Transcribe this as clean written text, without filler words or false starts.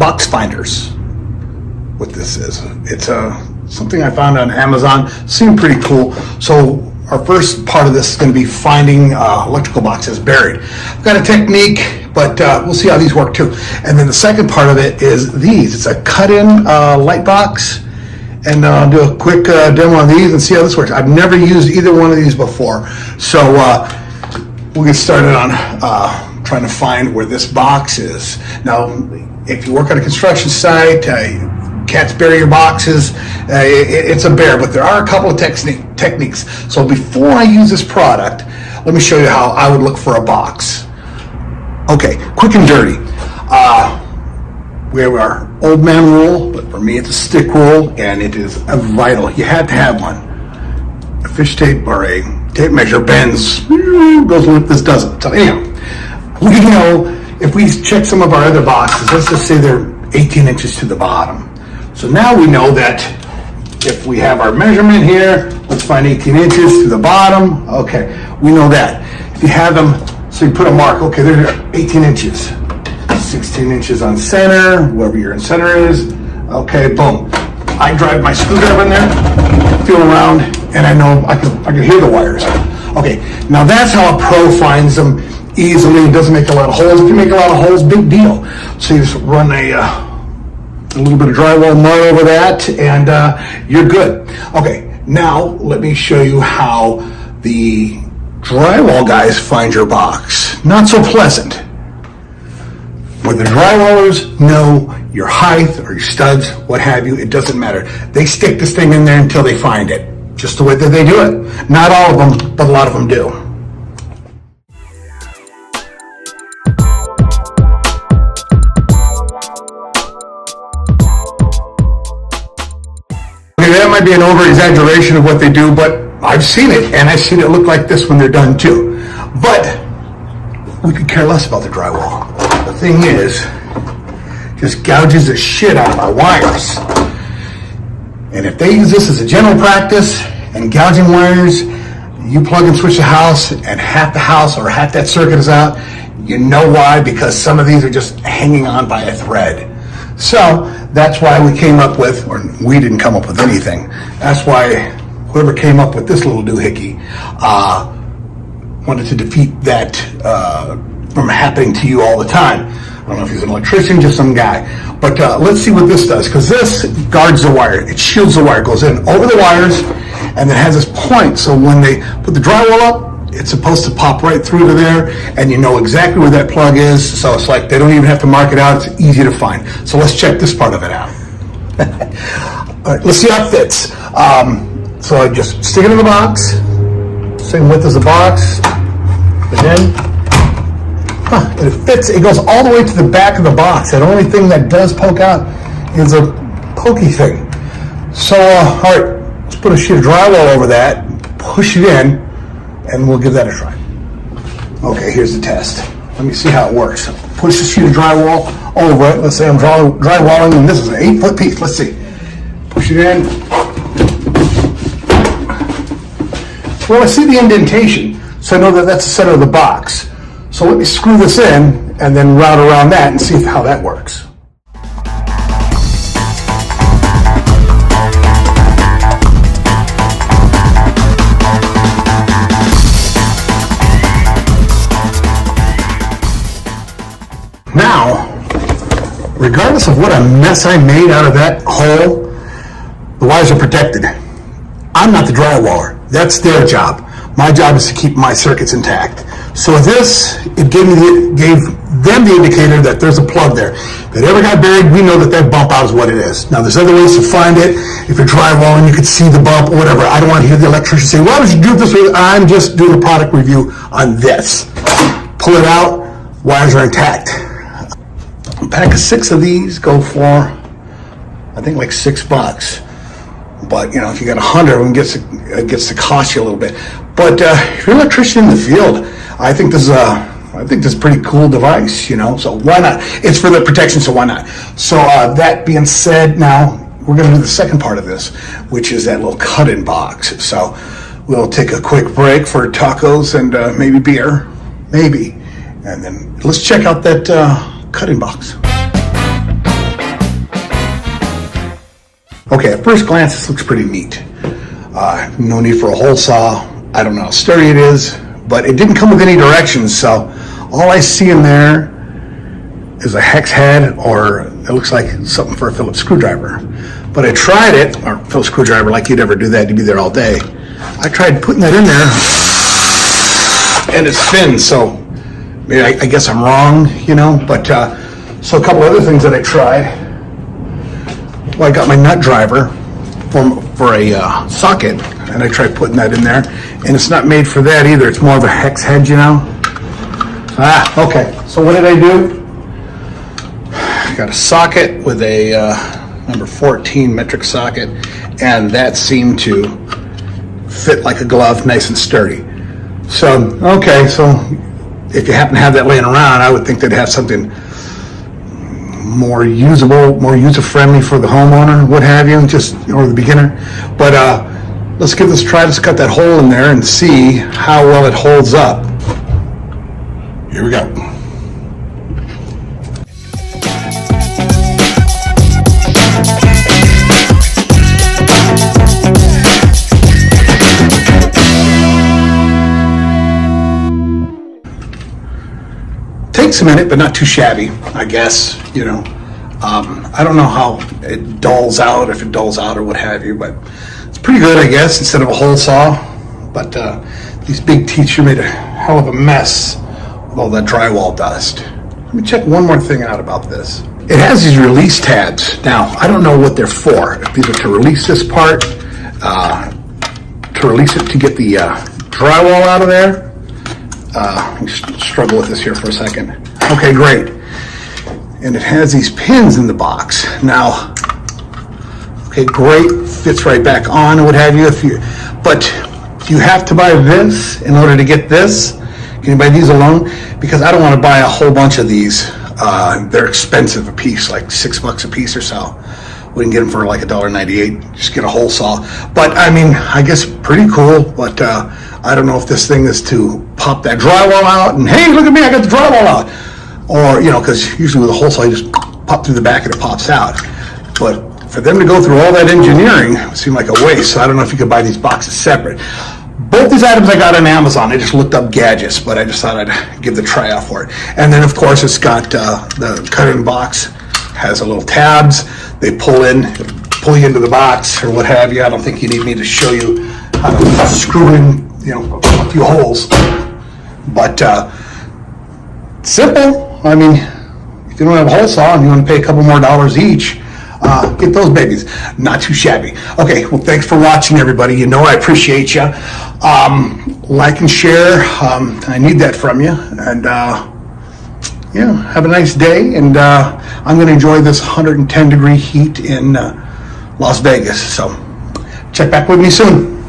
box finders. What this is, it's something I found on Amazon. Seemed pretty cool. So our first part of this is going to be finding electrical boxes buried. I've got a technique, but we'll see how these work too. And then the second part of it is these. It's a cut-in light box, and I'll do a quick demo on these and see how this works. I've never used either one of these before, so we'll get started on trying to find where this box is. Now, if you work on a construction site, cats bury your boxes, it's a bear, but there are a couple of techniques. So before I use this product, let me show you how I would look for a box. Okay, quick and dirty. We have our old man rule, but for me it's a stick rule, and it is vital. You have to have one. A fish tape or a tape measure bends, goes with this doesn't. So anyhow, we know if we check some of our other boxes, let's just say they're 18 inches to the bottom. So now we know that if we have our measurement here, let's find 18 inches to the bottom. Okay, we know that. If you have them, so you put a mark, okay, they're 18 inches. 16 inches on center, wherever your center is. Okay, boom. I drive my screwdriver in there, feel around, and I know I can hear the wires. Okay, now that's how a pro finds them easily. It doesn't make a lot of holes. If you make a lot of holes, big deal. So you just run a little bit of drywall mud over that, and you're good. Okay, now let me show you how the drywall guys find your box. Not so pleasant. When the drywallers know your height or your studs, what have you, it doesn't matter. They stick this thing in there until they find it. Just the way that they do it. Not all of them, but a lot of them do. That might be an over-exaggeration of what they do, but I've seen it, and I've seen it look like this when they're done too. But we could care less about the drywall. The thing is, just gouges the shit out of our wires. And if they use this as a general practice and gouging wires, you plug and switch the house and half the house or half that circuit is out, you know why? Because some of these are just hanging on by a thread. So that's why we came up with, or we didn't come up with anything. That's why whoever came up with this little doohickey wanted to defeat that from happening to you all the time. I don't know if he's an electrician, just some guy. But let's see what this does, because this guards the wire. It shields the wire. It goes in over the wires, and it has this point. So when they put the drywall up, it's supposed to pop right through to there, and you know exactly where that plug is. So it's like they don't even have to mark it out. It's easy to find. So let's check this part of it out. All right, let's see how it fits. So I just stick it in the box, same width as the box, and then it fits. It goes all the way to the back of the box. The only thing that does poke out is a pokey thing. So, all right, let's put a sheet of drywall over that, push it in, and we'll give that a try. Okay, here's the test. Let me see how it works. Push the sheet of drywall over it. Let's say I'm drywalling, and this is an 8-foot piece. Let's see. Push it in. Well, I see the indentation, so I know that that's the center of the box. So let me screw this in and then route around that and see how that works. Now, regardless of what a mess I made out of that hole, the wires are protected. I'm not the drywaller. That's their job. My job is to keep my circuits intact. So this, it gave them the indicator that there's a plug there. If it ever got buried, we know that that bump out is what it is. Now there's other ways to find it. If you're drywalling, you could see the bump or whatever. I don't want to hear the electrician say, why would you do it this way? I'm just doing a product review on this. Pull it out, wires are intact. A pack of 6 of these go for, I think, like $6. But, you know, if you got 100 of them, it gets to cost you a little bit. But if you're an electrician in the field, I think this is a pretty cool device, you know, so why not? It's for the protection, so why not? So that being said, now we're going to do the second part of this, which is that little cut-in box. So we'll take a quick break for tacos and maybe beer, maybe. And then let's check out that cut-in box. Okay, at first glance, this looks pretty neat. No need for a hole saw. I don't know how sturdy it is, but it didn't come with any directions, so all I see in there is a hex head, or it looks like something for a Phillips screwdriver. But I tried it, or Phillips screwdriver, like you'd ever do that, you'd be there all day. I tried putting that in there, and it spins, so maybe I guess I'm wrong, you know, but so a couple other things that I tried. Well, I got my nut driver for a socket, and I tried putting that in there, and it's not made for that either. It's more of a hex head, you know. Okay, so what did I do? I got a socket with a number 14 metric socket, and that seemed to fit like a glove, nice and sturdy. So, okay, so if you happen to have that laying around, I would think they'd have something more usable, more user-friendly for the homeowner, what have you, or the beginner. But let's give this a try. Let's cut that hole in there and see how well it holds up. Here we go. Takes a minute, but not too shabby, I guess, you know. I don't know how it dulls out, if it dulls out or what have you, but it's pretty good, I guess, instead of a hole saw. But these big teeth sure made a hell of a mess with all that drywall dust. Let me check one more thing out about this. It has these release tabs. Now, I don't know what they're for. If these are to release this part, to release it to get the drywall out of there. Let me struggle with this here for a second. Okay, great. And it has these pins in the box. Now, okay, great, fits right back on or what have you. But you have to buy this in order to get this. Can you buy these alone? Because I don't want to buy a whole bunch of these. They're expensive a piece, like $6 a piece or so. We can get them for like $1.98. Just get a hole saw. But I mean, I guess pretty cool. But I don't know if this thing is to pop that drywall out and hey, look at me, I got the drywall out. Or, you know, because usually with a hole saw, you just pop through the back and it pops out. But for them to go through all that engineering, it seemed like a waste. So I don't know if you could buy these boxes separate. Both these items I got on Amazon. I just looked up gadgets, but I just thought I'd give the try out for it. And then, of course, it's got the cutting box. Has a little tabs. They pull you into the box or what have you. I don't think you need me to show you how to screw in, you know, a few holes. But simple. I mean, if you don't have a hole saw and you want to pay a couple more dollars each, get those babies. Not too shabby. Okay, well, thanks for watching, everybody. You know I appreciate you. Like and share. I need that from you. And yeah, have a nice day. And I'm going to enjoy this 110-degree heat in Las Vegas. So check back with me soon.